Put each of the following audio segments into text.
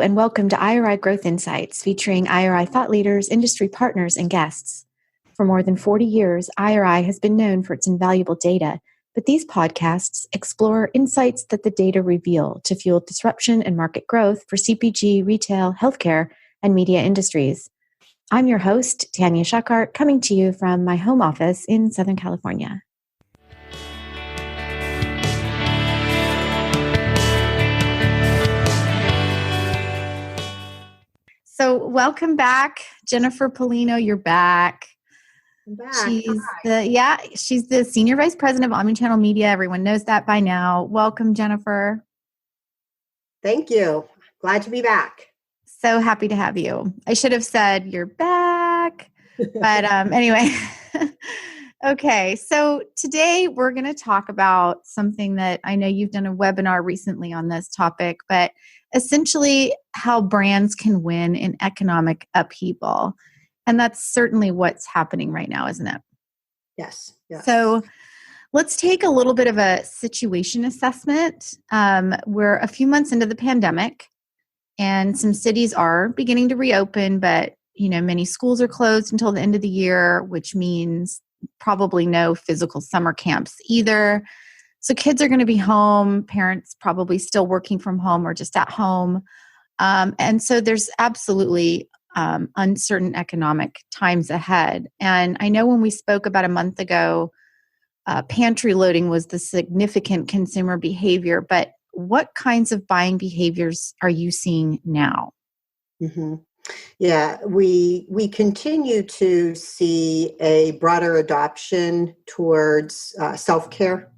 and welcome to IRI Growth Insights, featuring IRI thought leaders, industry partners, and guests. For more than 40 years, IRI has been known for its invaluable data, but these podcasts explore insights that the data reveal to fuel disruption and market growth for CPG, retail, healthcare, and media industries. I'm your host, Tanya Schuckart, coming to you from my home office in Southern California. So welcome back, Jennifer Pelino. You're back. I'm back. She's the Senior Vice President of Omni Channel Media. Everyone knows that by now. Welcome, Jennifer. Thank you. Glad to be back. So happy to have you. I should have said you're back, but anyway. Okay, so today we're going to talk about something that I know you've done a webinar recently on this topic, but essentially how brands can win in economic upheaval. And that's certainly what's happening right now, isn't it? Yes. So let's take a little bit of a situation assessment. We're a few months into the pandemic and some cities are beginning to reopen, but many schools are closed until the end of the year, which means probably no physical summer camps either. So kids are going to be home, parents probably still working from home or just at home. And so there's absolutely uncertain economic times ahead. And I know when we spoke about a month ago, pantry loading was the significant consumer behavior, but what kinds of buying behaviors are you seeing now? Mm-hmm. Yeah, we continue to see a broader adoption towards self-care.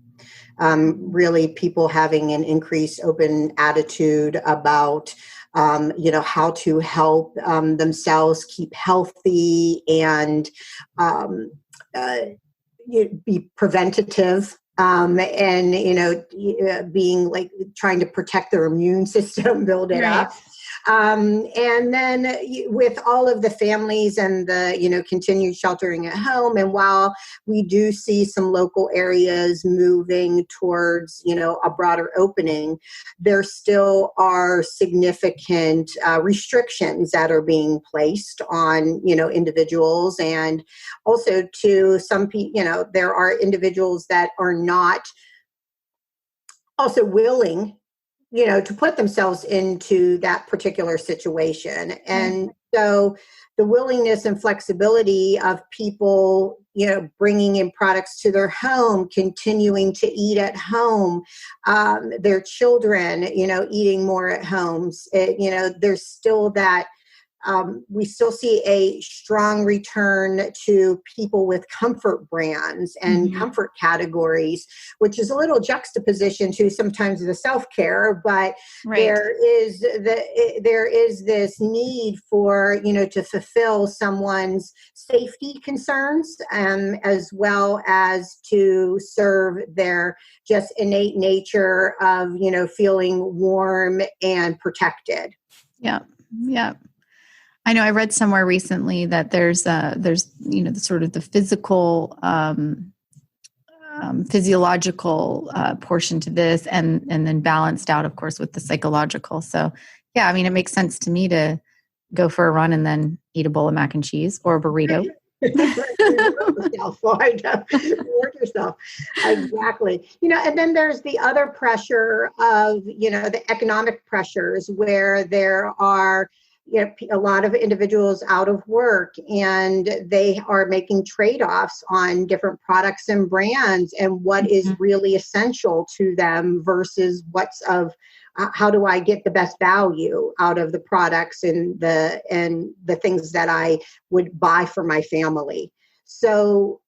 Really, people having an increased open attitude about, how to help themselves keep healthy and be preventative. Being like trying to protect their immune system, build it up. And then with all of the families and the, continued sheltering at home, and while we do see some local areas moving towards, a broader opening, there still are significant restrictions that are being placed on, individuals. And also to some people, there are individuals that are not also willing to put themselves into that particular situation. And so the willingness and flexibility of people, bringing in products to their home, continuing to eat at home, their children, eating more at homes, there's still that. We still see a strong return to people with comfort brands and comfort categories, which is a little juxtaposition to sometimes the self-care, but there is this need for, to fulfill someone's safety concerns, as well as to serve their just innate nature of, feeling warm and protected. Yeah. I know I read somewhere recently that there's the sort of the physical, physiological portion to this, and then balanced out, of course, with the psychological. So, yeah, I mean, it makes sense to me to go for a run and then eat a bowl of mac and cheese or a burrito. Reward yourself. Exactly. And then there's the other pressure of, the economic pressures where there are a lot of individuals out of work and they are making trade-offs on different products and brands and what is really essential to them versus what's of how do I get the best value out of the products and the things that I would buy for my family. So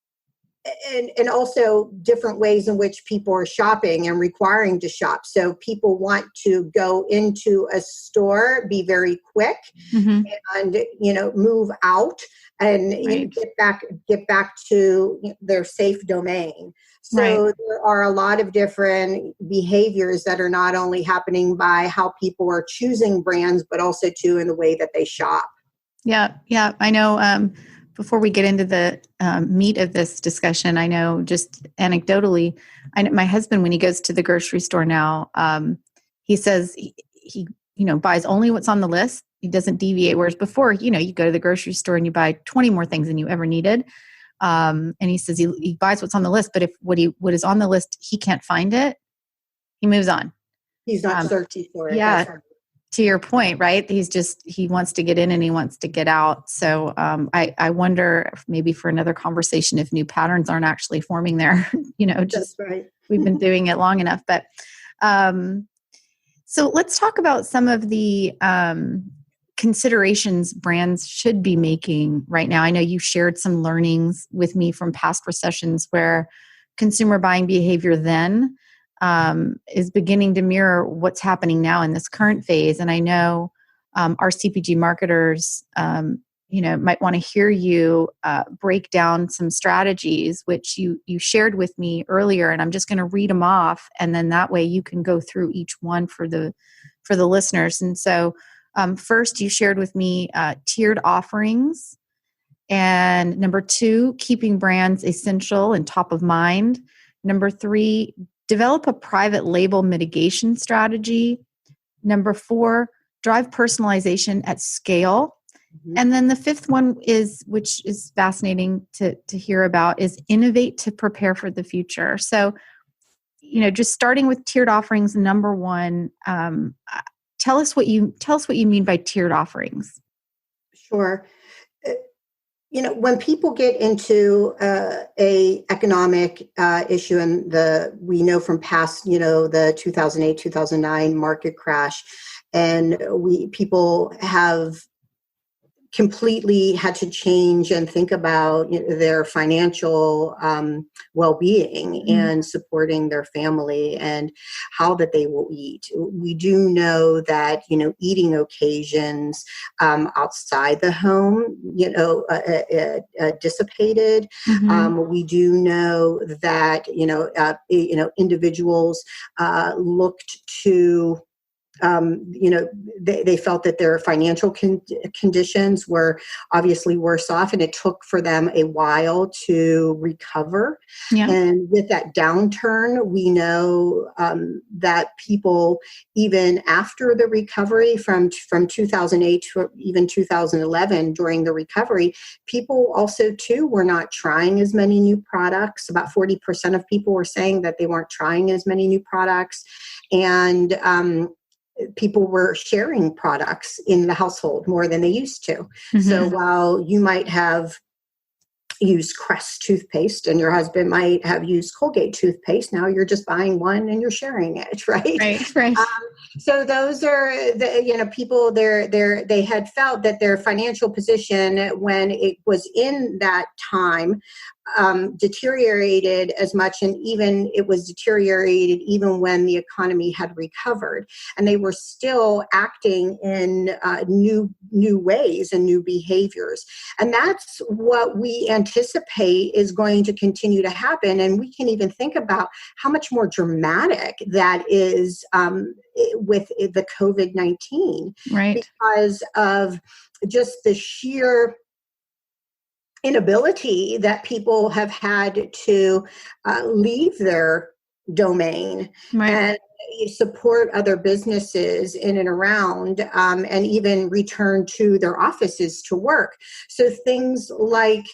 and also different ways in which people are shopping and requiring to shop. So people want to go into a store, be very quick, and move out and get back to their safe domain. So there are a lot of different behaviors that are not only happening by how people are choosing brands, but also too in the way that they shop. Yeah. I know. Before we get into the meat of this discussion, I know just anecdotally, I know my husband, when he goes to the grocery store now, he says he buys only what's on the list. He doesn't deviate. Whereas before, you go to the grocery store and you buy 20 more things than you ever needed. And he says he buys what's on the list, but if what is on the list, he can't find it, he moves on. He's not searching for it. Yeah. To your point, right? He wants to get in and he wants to get out. So I wonder if maybe for another conversation, if new patterns aren't actually forming there, That's right. We've been doing it long enough. But so let's talk about some of the considerations brands should be making right now. I know you shared some learnings with me from past recessions where consumer buying behavior then is beginning to mirror what's happening now in this current phase. And I know our CPG marketers, might want to hear you break down some strategies, which you shared with me earlier. And I'm just going to read them off, and then that way you can go through each one for the listeners. And so, first, you shared with me tiered offerings, and number 2, keeping brands essential and top of mind. Number 3, develop a private label mitigation strategy. Number 4, drive personalization at scale. Mm-hmm. And then the 5th one which is fascinating to hear about, is innovate to prepare for the future. So, just starting with tiered offerings, number 1, tell us what you mean by tiered offerings. Sure. When people get into a economic issue, and we know from past, the 2008, 2009 market crash, and people have completely had to change and think about their financial well-being and supporting their family and how that they will eat. We do know that eating occasions outside the home dissipated. Mm-hmm. We do know that individuals looked to they felt that their financial conditions were obviously worse off, and it took for them a while to recover. Yeah. And with that downturn, we know that people, even after the recovery from 2008 to even 2011, during the recovery, people also too were not trying as many new products. About 40% of people were saying that they weren't trying as many new products, and people were sharing products in the household more than they used to. Mm-hmm. So while you might have used Crest toothpaste and your husband might have used Colgate toothpaste, now you're just buying one and you're sharing it, right? Right. So those are people they had felt that their financial position when it was in that time deteriorated as much, and even it was deteriorated even when the economy had recovered, and they were still acting in new ways and new behaviors. And that's what we anticipate is going to continue to happen. And we can even think about how much more dramatic that is with the COVID-19, right? Because of just the sheer inability that people have had to leave their domain, right, and support other businesses in and around, and even return to their offices to work. So things like,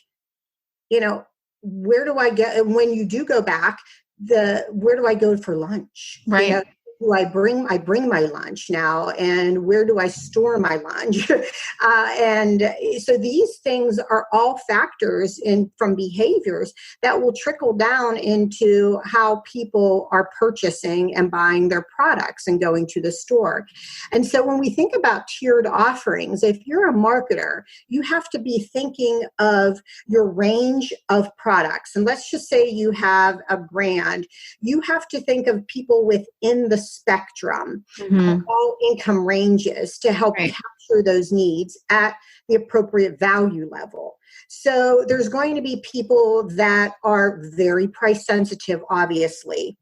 where do I get, when you do go back, where do I go for lunch? Right. I bring my lunch now, and where do I store my lunch? And so these things are all factors from behaviors that will trickle down into how people are purchasing and buying their products and going to the store. And so when we think about tiered offerings, if you're a marketer, you have to be thinking of your range of products. And let's just say you have a brand. You have to think of people within the spectrum of all income ranges to help capture those needs at the appropriate value level. So there's going to be people that are very price sensitive, obviously.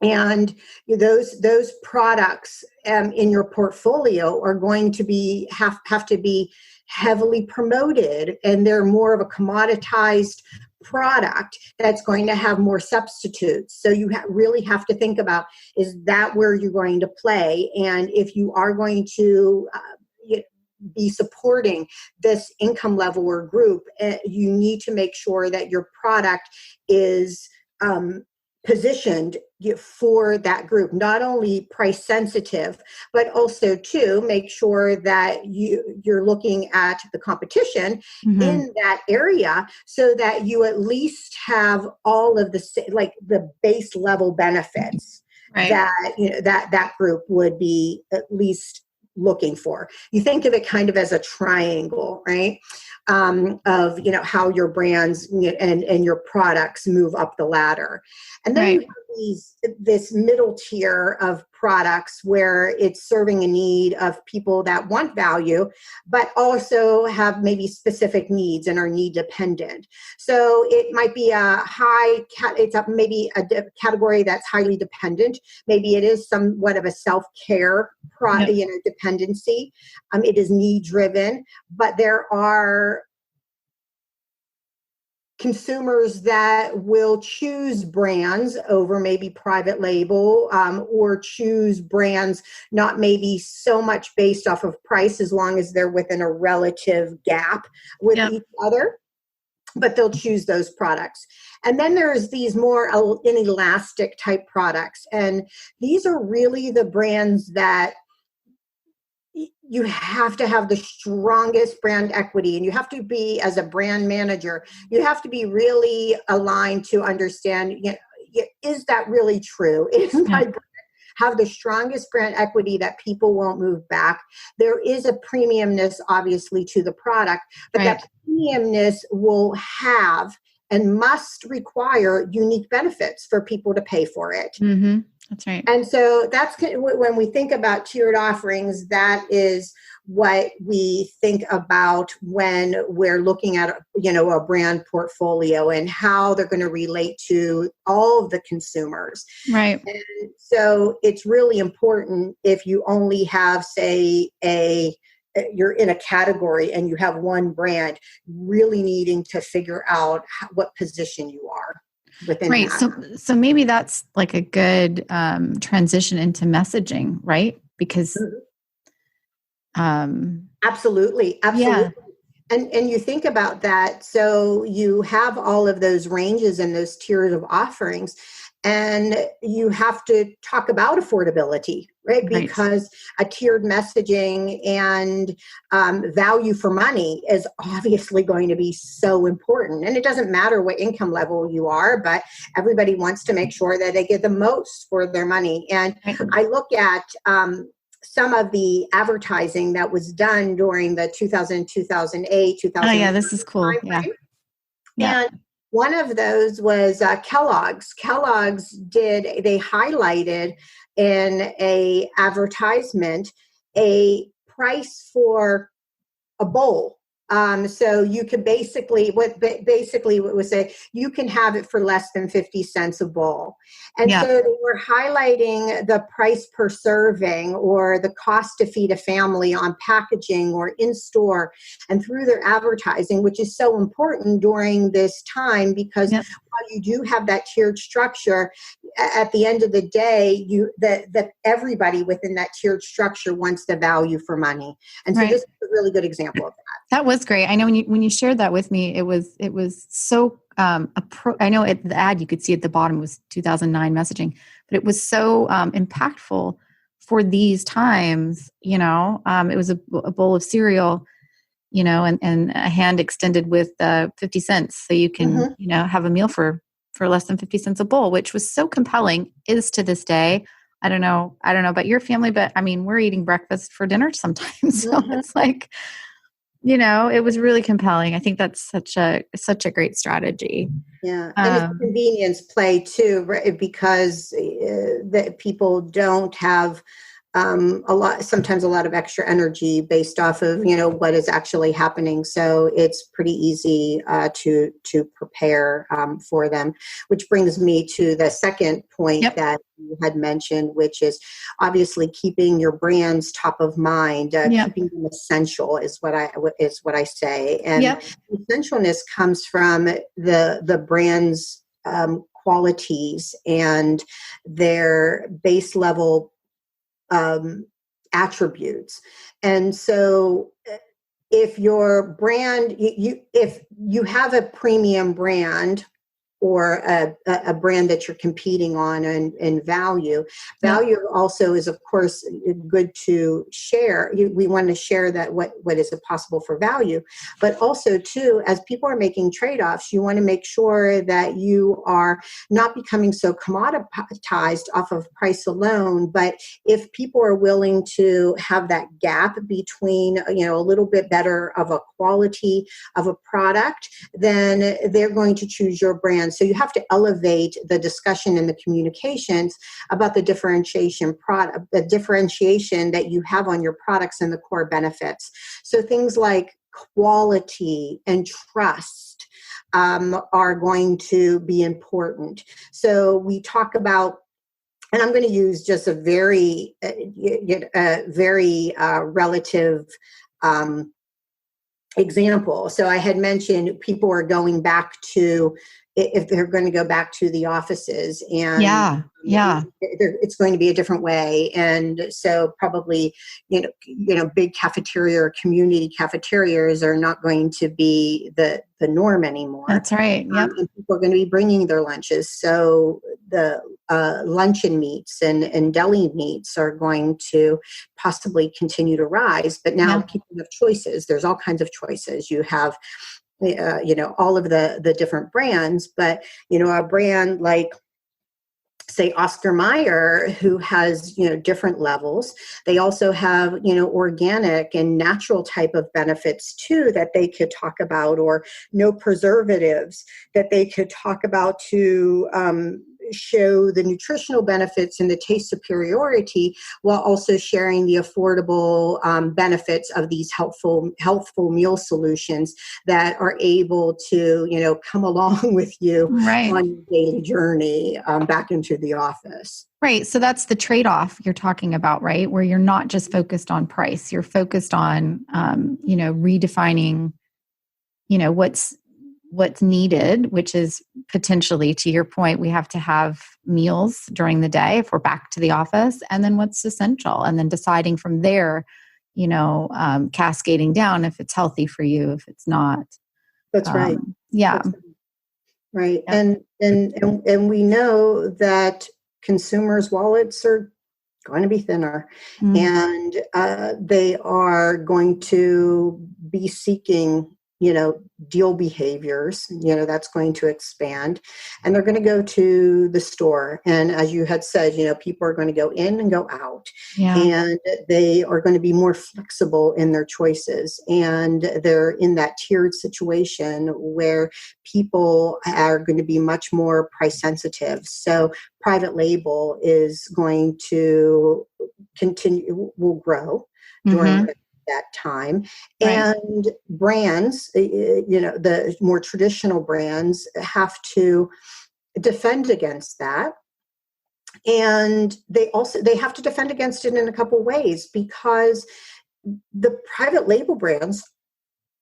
And those products in your portfolio are going to have to be heavily promoted, and they're more of a commoditized product that's going to have more substitutes. So you really have to think about, is that where you're going to play? And if you are going to be supporting this income level or group, you need to make sure that your product is positioned for that group, not only price sensitive, but also to make sure that you're looking at the competition in that area, so that you at least have all of the base level benefits that group would be at least looking for. You think of it kind of as a triangle, right? Of how your brands and your products move up the ladder. And then you have this middle tier of products where it's serving a need of people that want value, but also have maybe specific needs and are need dependent. So it might be maybe a category that's highly dependent. Maybe it is somewhat of a self-care product, dependency. It is need driven, but there are consumers that will choose brands over maybe private label, or choose brands not maybe so much based off of price, as long as they're within a relative gap with each other, but they'll choose those products. And then there's these more inelastic type products. And these are really the brands that you have to have the strongest brand equity, and you have to be, as a brand manager, you have to be really aligned to understand, is that really true? Is my brand have the strongest brand equity that people won't move back? There is a premiumness, obviously, to the product, but that premiumness will have and must require unique benefits for people to pay for it. That's right. And so that's when we think about tiered offerings, that is what we think about when we're looking at, a brand portfolio and how they're going to relate to all of the consumers. Right. And so it's really important, if you only have, say, you're in a category and you have one brand, really needing to figure out what position you are within that. So maybe that's like a good transition into messaging, right? Because absolutely. And you think about that. So you have all of those ranges and those tiers of offerings, and you have to talk about affordability, right? Because a tiered messaging and value for money is obviously going to be so important. And it doesn't matter what income level you are, but everybody wants to make sure that they get the most for their money. And I look at some of the advertising that was done during the 2000, 2008, 2009. Oh, yeah, this is cool. And one of those was Kellogg's. They highlighted in a advertisement a price for a bowl. So you could basically what was say, you can have it for less than 50 cents a bowl. And so they were highlighting the price per serving or the cost to feed a family on packaging or in store and through their advertising, which is so important during this time, because while you do have that tiered structure, at the end of the day, that everybody within that tiered structure wants the value for money. And so this is a really good example of that. That was great. I know when you shared that with me, it was so I know at the ad you could see at the bottom was 2009 messaging, but it was so impactful for these times. It was a bowl of cereal, and a hand extended with 50 cents, so you can have a meal for less than 50 cents a bowl, which was so compelling. Is to this day. I don't know about your family, but I mean, we're eating breakfast for dinner sometimes, so it's like. It was really compelling. I think that's such a great strategy. Yeah, and it's a convenience play too, right? Because that people don't have sometimes a lot of extra energy based off of, what is actually happening. So it's pretty easy to prepare for them, which brings me to the second point Yep. that you had mentioned, which is obviously keeping your brands top of mind, Yep. keeping them essential is what I say. And Yep. essentialness comes from the brand's qualities and their base level attributes. And so if your brand, if you have a premium brand or a brand that you're competing on in value also is, of course, good to share. We want to share that what is possible for value, but also too, as people are making trade-offs, you want to make sure that you are not becoming so commoditized off of price alone. But if people are willing to have that gap between, a little bit better of a quality of a product, then they're going to choose your brand. So you have to elevate the discussion and the communications about the differentiation that you have on your products and the core benefits. So things like quality and trust are going to be important. So we talk about, and I'm going to use just a very relative example. So I had mentioned people are going back to, if they're going to go back to the offices, and it's going to be a different way. And so probably, big cafeteria or community cafeterias are not going to be the norm anymore. That's right. Yep. And people are going to be bringing their lunches. So the luncheon meats and deli meats are going to possibly continue to rise. But now people have choices. There's all kinds of choices. You have all of the different brands, but, a brand like, say, Oscar Mayer, who has, different levels. They also have, organic and natural type of benefits too, that they could talk about, or no preservatives that they could talk about to show the nutritional benefits and the taste superiority, while also sharing the affordable benefits of these healthful meal solutions that are able to, come along with you on your daily journey back into the office. Right. So that's the trade-off you're talking about, right? Where you're not just focused on price, you're focused on, redefining, what's needed, which is potentially, to your point, we have to have meals during the day if we're back to the office, and then what's essential, and then deciding from there, cascading down if it's healthy for you, if it's not. That's right. Yeah. That's right. Yeah. And we know that consumers' wallets are going to be thinner, and they are going to be seeking, deal behaviors, that's going to expand, and they're going to go to the store. And as you had said, people are going to go in and go out, and they are going to be more flexible in their choices. And they're in that tiered situation where people are going to be much more price sensitive. So private label is going to will grow during that time. Right. And brands, the more traditional brands have to defend against that. And they have to defend against it in a couple of ways, because the private label brands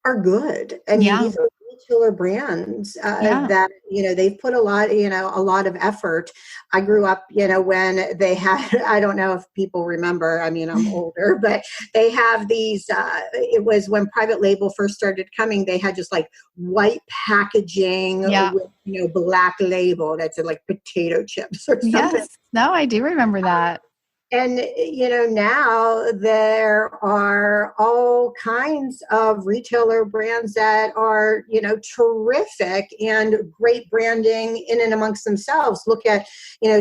are good. I mean, these are retailer brands that, they've put a lot of effort. I grew up, when they had, I don't know if people remember, I mean, I'm older, but they have these, it was when private label first started coming, they had just like white packaging with, black label that said like potato chips or something. Yes. No, I do remember that. And, now there are all kinds of retailer brands that are, terrific and great branding in and amongst themselves. Look at,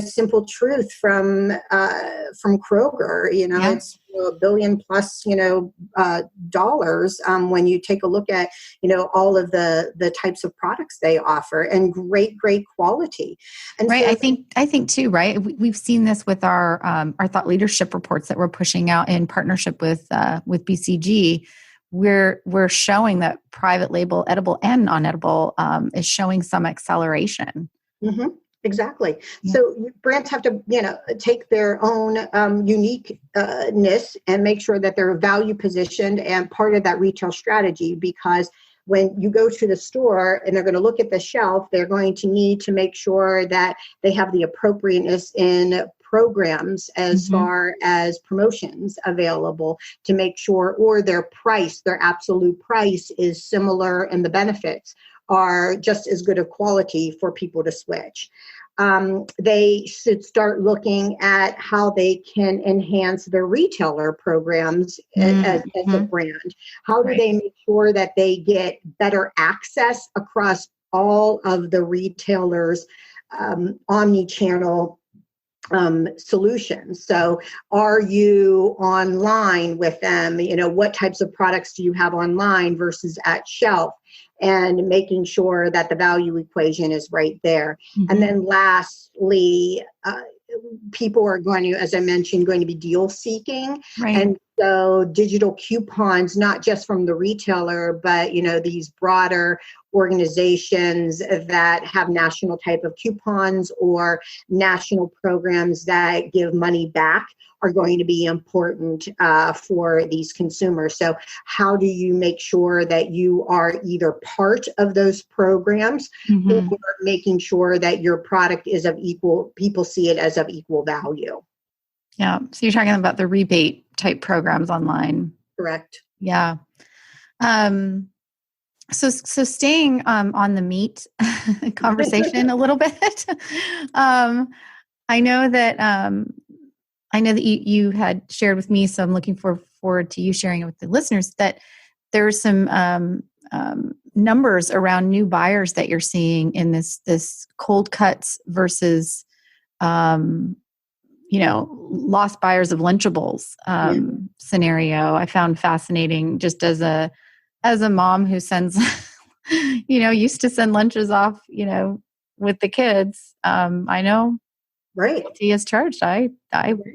Simple Truth from Kroger. It's $1 billion plus, dollars when you take a look at, all of the types of products they offer, and great quality. And right. so, I think too, right. We've seen this with our thought leadership reports that we're pushing out in partnership with BCG. We're showing that private label, edible and non-edible, is showing some acceleration. mm-hmm. Exactly. Yeah. So brands have to, take their own uniqueness and make sure that they're value positioned and part of that retail strategy. Because when you go to the store and they're going to look at the shelf, they're going to need to make sure that they have the appropriateness in programs as mm-hmm. far as promotions available to make sure, or their price, their absolute price is similar and the benefits are just as good of quality for people to switch. They should start looking at how they can enhance their retailer programs as a brand. How do they make sure that they get better access across all of the retailers' omni-channel solutions? So are you online with them? What types of products do you have online versus at shelf? And making sure that the value equation is right there. Mm-hmm. And then lastly, people are going to, as I mentioned, going to be deal seeking. Right. And so digital coupons, not just from the retailer, but, these broader organizations that have national type of coupons or national programs that give money back are going to be important for these consumers. So how do you make sure that you are either part of those programs mm-hmm. or making sure that your product is people see it as of equal value? Yeah. So you're talking about the rebate type programs online. Correct. Yeah. So staying on the meat conversation a little bit, I know that you had shared with me, so I'm looking forward to you sharing it with the listeners, that there's some numbers around new buyers that you're seeing in this cold cuts versus, lost buyers of Lunchables scenario. I found fascinating, just as a mom who sends, used to send lunches off, with the kids. I know. Right. He is charged. I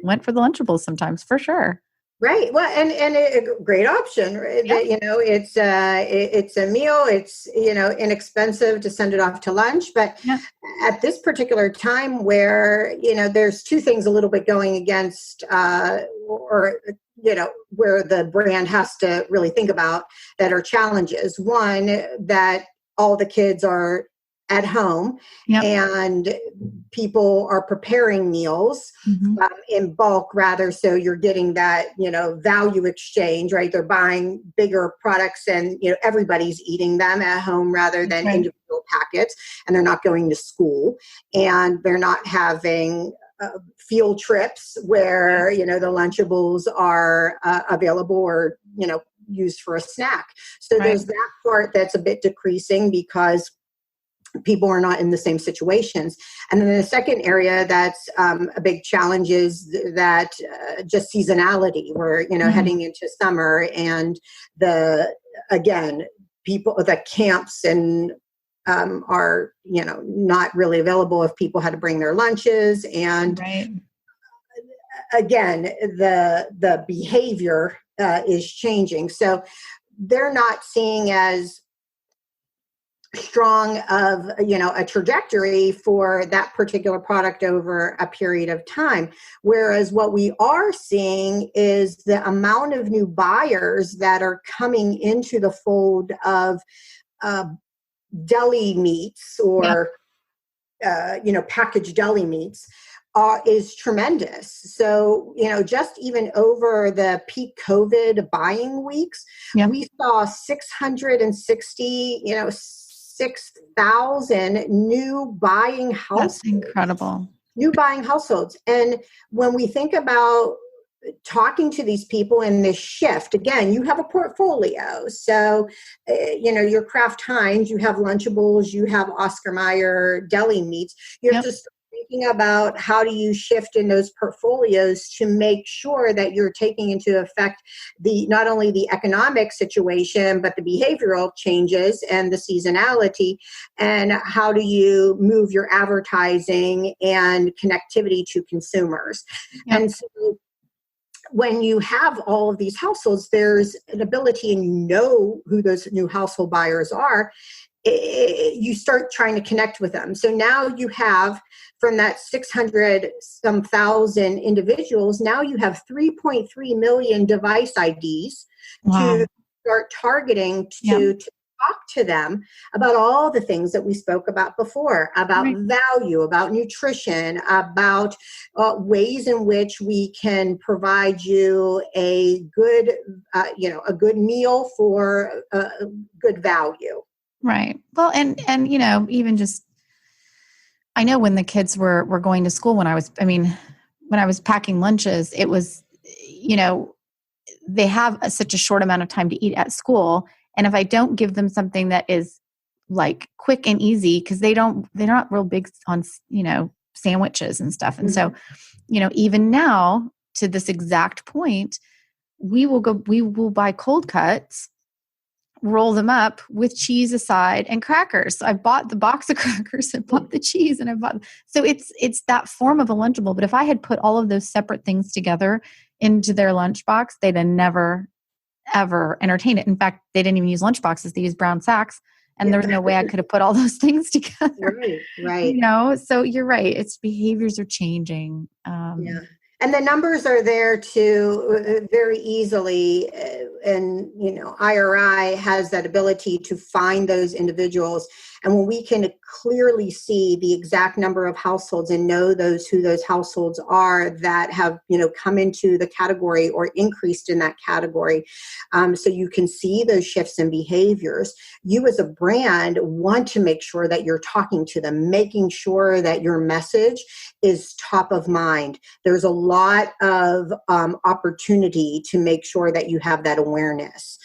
went for the Lunchables sometimes, for sure. Right. Well, and a great option. Right? Yep. It's a meal. It's inexpensive to send it off to lunch. But at this particular time, where there's two things a little bit going against, where the brand has to really think about that are challenges. One, that all the kids are at home and people are preparing meals in bulk rather. So you're getting that, value exchange, right? They're buying bigger products and, everybody's eating them at home rather than individual packets, and they're not going to school and they're not having field trips where, the Lunchables are available or, used for a snack. So there's that part that's a bit decreasing because people are not in the same situations. And then the second area that's a big challenge is that just seasonality. We're, heading into summer, and the camps and are, not really available if people had to bring their lunches. And again, the behavior is changing. So they're not seeing as strong of a trajectory for that particular product over a period of time, whereas what we are seeing is the amount of new buyers that are coming into the fold of deli meats or packaged deli meats is tremendous. So, just even over the peak COVID buying weeks, we saw 6,000 new buying households. That's incredible. New buying households. And when we think about talking to these people in this shift, again, you have a portfolio. So, your Kraft Heinz, you have Lunchables, you have Oscar Mayer deli meats. You have to thinking about how do you shift in those portfolios to make sure that you're taking into effect not only the economic situation, but the behavioral changes and the seasonality, and how do you move your advertising and connectivity to consumers. Yep. And so when you have all of these households, there's an ability, and you know who those new household buyers are. You start trying to connect with them. So now you have, from that 600 some thousand individuals, now you have 3.3 million device IDs to start targeting to talk to them about all the things that we spoke about before, about value, about nutrition, about ways in which we can provide you a good, a good meal for good value. Right. Well, and even just, I know when the kids were going to school, when I was packing lunches, it was, they have such a short amount of time to eat at school. And if I don't give them something that is like quick and easy, because they're not real big on, sandwiches and stuff. And so, even now, to this exact point, we will buy cold cuts, roll them up with cheese aside and crackers. So I bought the box of crackers, I bought the cheese, and so it's that form of a Lunchable. But if I had put all of those separate things together into their lunchbox, they'd have never, ever entertained it. In fact, they didn't even use lunchboxes. They used brown sacks. And there was no way I could have put all those things together. Right. So you're right. It's behaviors are changing. And the numbers are there to very easily, and IRI has that ability to find those individuals. And when we can clearly see the exact number of households and know who those households are that have come into the category or increased in that category, so you can see those shifts in behaviors. You as a brand want to make sure that you're talking to them, making sure that your message is top of mind. There's a lot of opportunity to make sure that you have that awareness.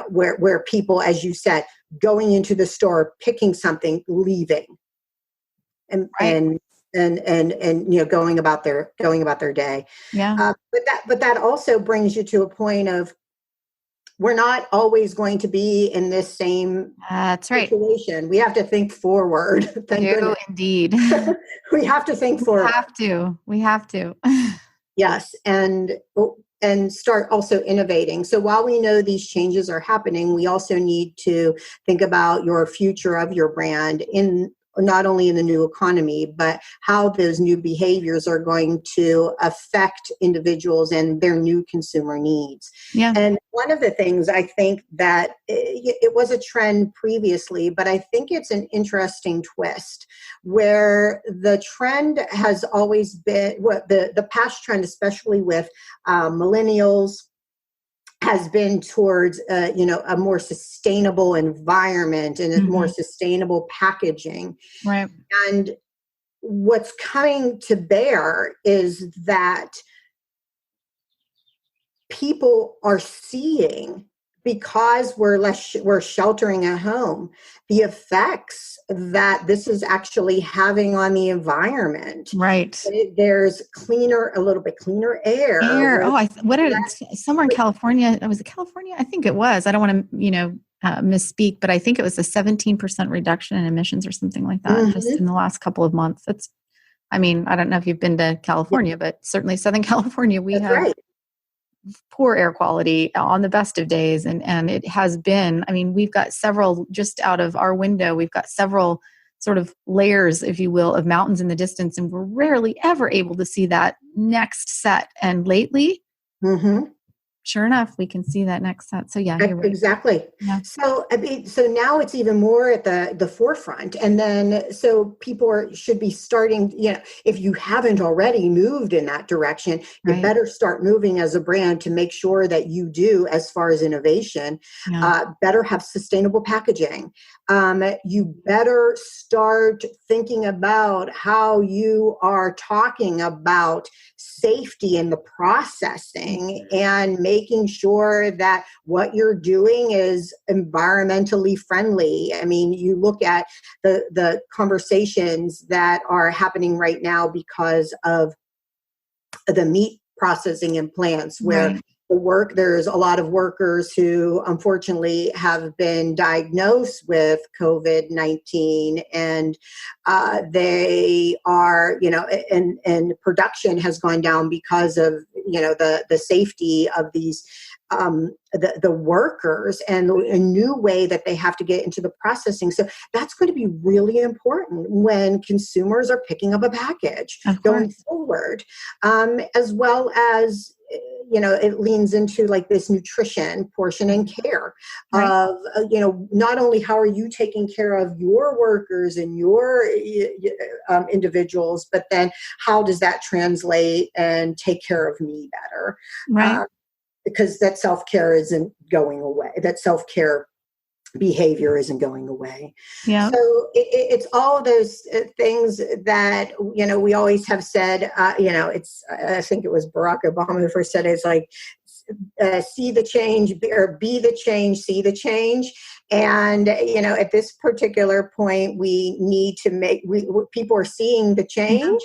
Where people, as you said, going into the store, picking something, leaving, and going about their day. But that also brings you to a point of, we're not always going to be in this same situation. We have to think forward. Thank goodness. Indeed. We have to think forward. We have to. Yes. And start also innovating. So while we know these changes are happening, we also need to think about your future of your brand, in not only in the new economy, but how those new behaviors are going to affect individuals and their new consumer needs. And one of the things I think that it was a trend previously, but I think it's an interesting twist, where the trend has always been, the past trend, especially with millennials, has been towards a more sustainable environment and a more sustainable packaging. Right. And what's coming to bear is that people are seeing, because we're sheltering at home, the effects that this is actually having on the environment. Right. There's a little bit cleaner air. Somewhere in California, was it California? I think it was. I don't want to, misspeak, but I think it was a 17% reduction in emissions or something like that, just in the last couple of months. I don't know if you've been to California, but certainly Southern California, we have poor air quality on the best of days. And it has been, we've got several, just out of our window, we've got several sort of layers, if you will, of mountains in the distance. And we're rarely ever able to see that next set. And lately, sure enough, we can see that next set. So you're right. Exactly. Yeah. So now it's even more at the forefront. And then, so people should be starting, if you haven't already moved in that direction, you better start moving as a brand to make sure that you do, as far as innovation, better have sustainable packaging, you better start thinking about how you are talking about safety in the processing and making sure that what you're doing is environmentally friendly. I mean, you look at the conversations that are happening right now because of the meat processing in plants where there's a lot of workers who unfortunately have been diagnosed with COVID-19 and they are, and production has gone down because of, the safety of these the workers and a new way that they have to get into the processing. So that's going to be really important when consumers are picking up a package going forward, as well as, it leans into like this nutrition portion and care of, not only how are you taking care of your workers and your individuals, but then how does that translate and take care of me better? Because that self-care isn't going away. That self-care behavior isn't going away. Yeah. So it's all of those things that, we always have said, it's, I think it was Barack Obama who first said it, it's like, see the change or be the change, see the change. And, at this particular point, we need to people are seeing the change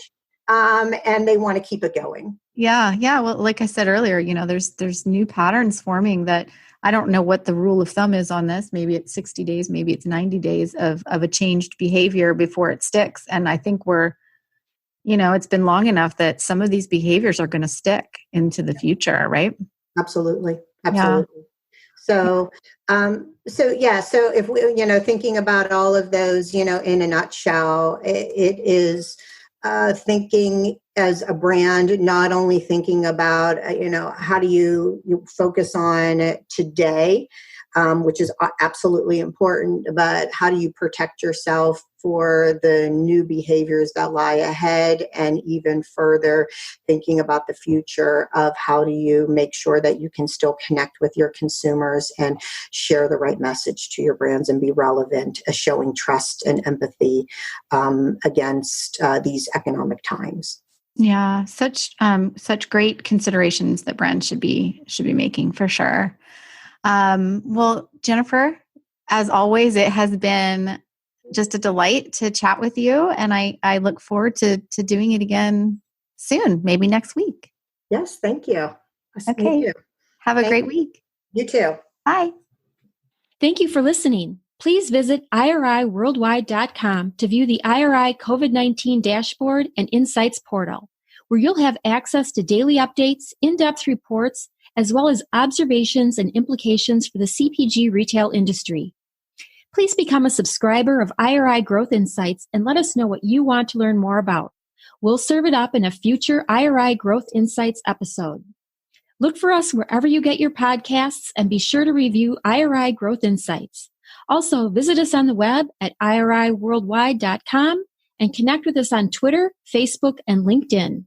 and they want to keep it going. Yeah. Well, like I said earlier, there's new patterns forming that I don't know what the rule of thumb is on this. Maybe it's 60 days, maybe it's 90 days of a changed behavior before it sticks. And I think it's been long enough that some of these behaviors are going to stick into the future, right? Absolutely. Yeah. So if we, thinking about all of those, in a nutshell, it is thinking as a brand, not only thinking about, how do you focus on today, which is absolutely important, but how do you protect yourself for the new behaviors that lie ahead, and even further thinking about the future of how do you make sure that you can still connect with your consumers and share the right message to your brands and be relevant, showing trust and empathy against these economic times. Yeah, such great considerations that brands should be making for sure. Well, Jennifer, as always, it has been just a delight to chat with you, and I look forward to doing it again soon, maybe next week. Yes, thank you. Okay. You. Have a great week. You too. Bye. Thank you for listening. Please visit IRIworldwide.com to view the IRI COVID-19 dashboard and insights portal, where you'll have access to daily updates, in-depth reports, as well as observations and implications for the CPG retail industry. Please become a subscriber of IRI Growth Insights and let us know what you want to learn more about. We'll serve it up in a future IRI Growth Insights episode. Look for us wherever you get your podcasts and be sure to review IRI Growth Insights. Also, visit us on the web at IRIworldwide.com and connect with us on Twitter, Facebook, and LinkedIn.